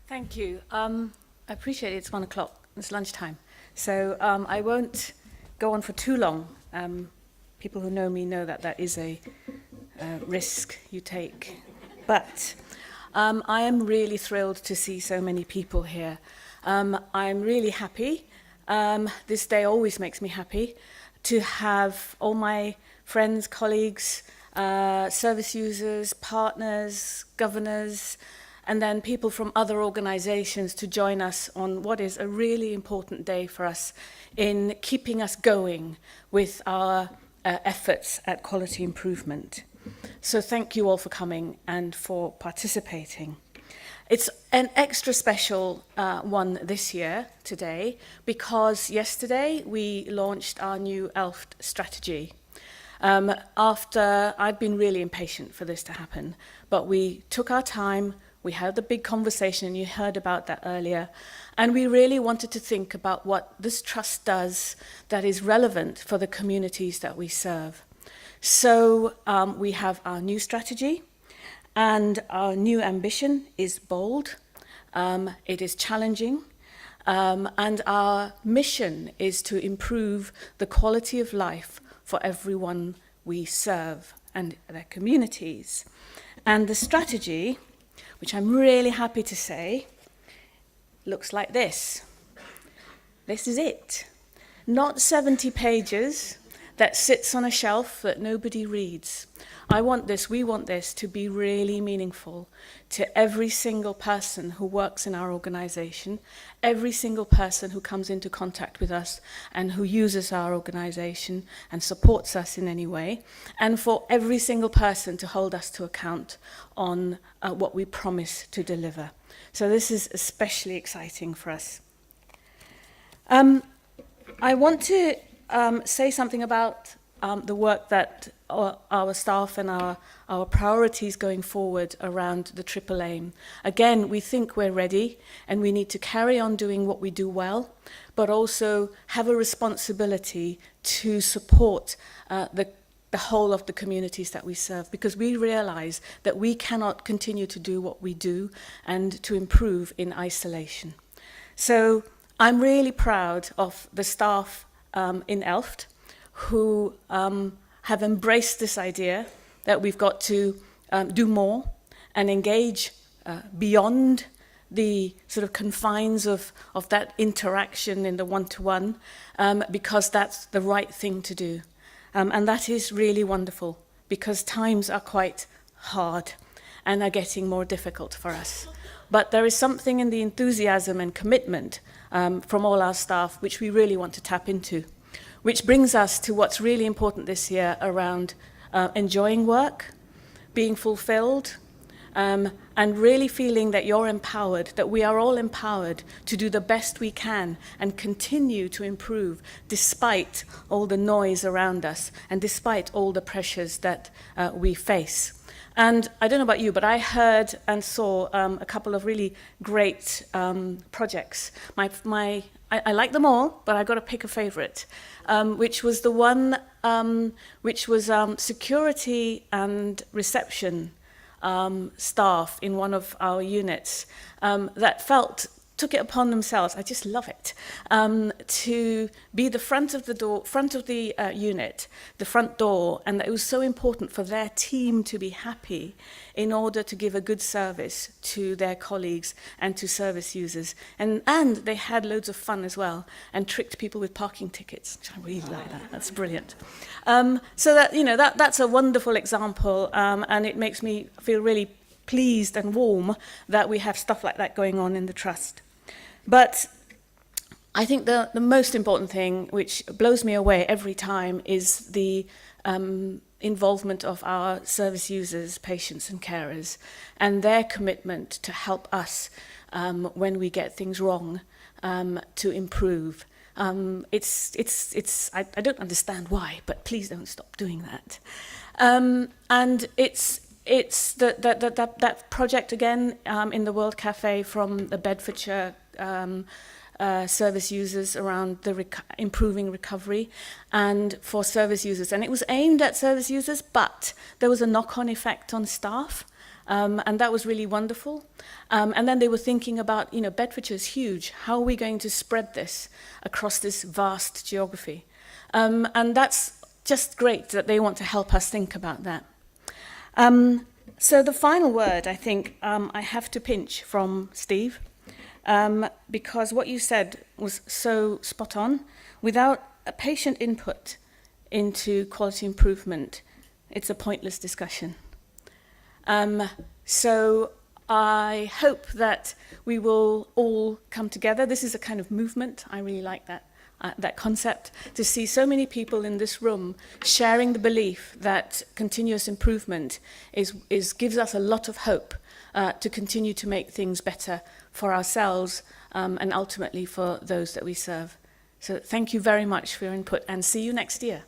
Thank you. I appreciate it. It's 1 o'clock. It's lunchtime. So I won't go on for too long. People who know me know that that is a risk you take. But I am really thrilled to see so many people here. I'm really happy. This day always makes me happy to have all my friends, colleagues, service users, partners, governors, and then people from other organizations to join us on what is a really important day for us in keeping us going with our efforts at quality improvement. So thank you all for coming and for participating. It's an extra special one this year, today, because yesterday we launched our new ELFT strategy. After I've been really impatient for this to happen, but we took our time. We had the big conversation, and you heard about that earlier. And we really wanted to think about what this trust does that is relevant for the communities that we serve. So we have our new strategy, and our new ambition is bold. It is challenging. And our mission is to improve the quality of life for everyone we serve and their communities. And the strategy, which I'm really happy to say, looks like this. This is it. Not 70 pages that sits on a shelf that nobody reads. We want this to be really meaningful to every single person who works in our organization, every single person who comes into contact with us and who uses our organization and supports us in any way, and for every single person to hold us to account on what we promise to deliver. So this is especially exciting for us. I want to say something about the work that our staff and our priorities going forward around the triple aim. Again, we think we're ready and we need to carry on doing what we do well, but also have a responsibility to support the whole of the communities that we serve, because we realize that we cannot continue to do what we do and to improve in isolation. So I'm really proud of the staff in ELFT who have embraced this idea that we've got to do more and engage beyond the sort of confines of that interaction in the one-to-one, because that's the right thing to do. And that is really wonderful, because times are quite hard and are getting more difficult for us. But there is something in the enthusiasm and commitment from all our staff which we really want to tap into, which brings us to what's really important this year around enjoying work, being fulfilled, and really feeling that you're empowered, that we are all empowered to do the best we can and continue to improve despite all the noise around us and despite all the pressures that we face. And I don't know about you, but I heard and saw a couple of really great projects. I like them all, but I've got to pick a favorite, which was the one which was security and reception staff in one of our units that took it upon themselves, I just love it, to be the front of the unit, the front door, and it was so important for their team to be happy in order to give a good service to their colleagues and to service users. And they had loads of fun as well and tricked people with parking tickets. I really like that. That's brilliant. So that's a wonderful example, and it makes me feel really pleased and warm that we have stuff like that going on in the Trust. But I think the most important thing, which blows me away every time, is the involvement of our service users, patients and carers, and their commitment to help us when we get things wrong, to improve. I don't understand why, but please don't stop doing that. And it's that project again in the World Cafe from the Bedfordshire service users around the improving recovery and for service users. And it was aimed at service users, but there was a knock-on effect on staff. And that was really wonderful. And then they were thinking about, Bedfordshire's huge. How are we going to spread this across this vast geography? And that's just great that they want to help us think about that. So the final word, I think, I have to pinch from Steve, because what you said was so spot on. Without a patient input into quality improvement, it's a pointless discussion. So I hope that we will all come together. This is a kind of movement. I really like that concept, to see so many people in this room sharing the belief that continuous improvement gives us a lot of hope to continue to make things better for ourselves and ultimately for those that we serve. So thank you very much for your input, and see you next year.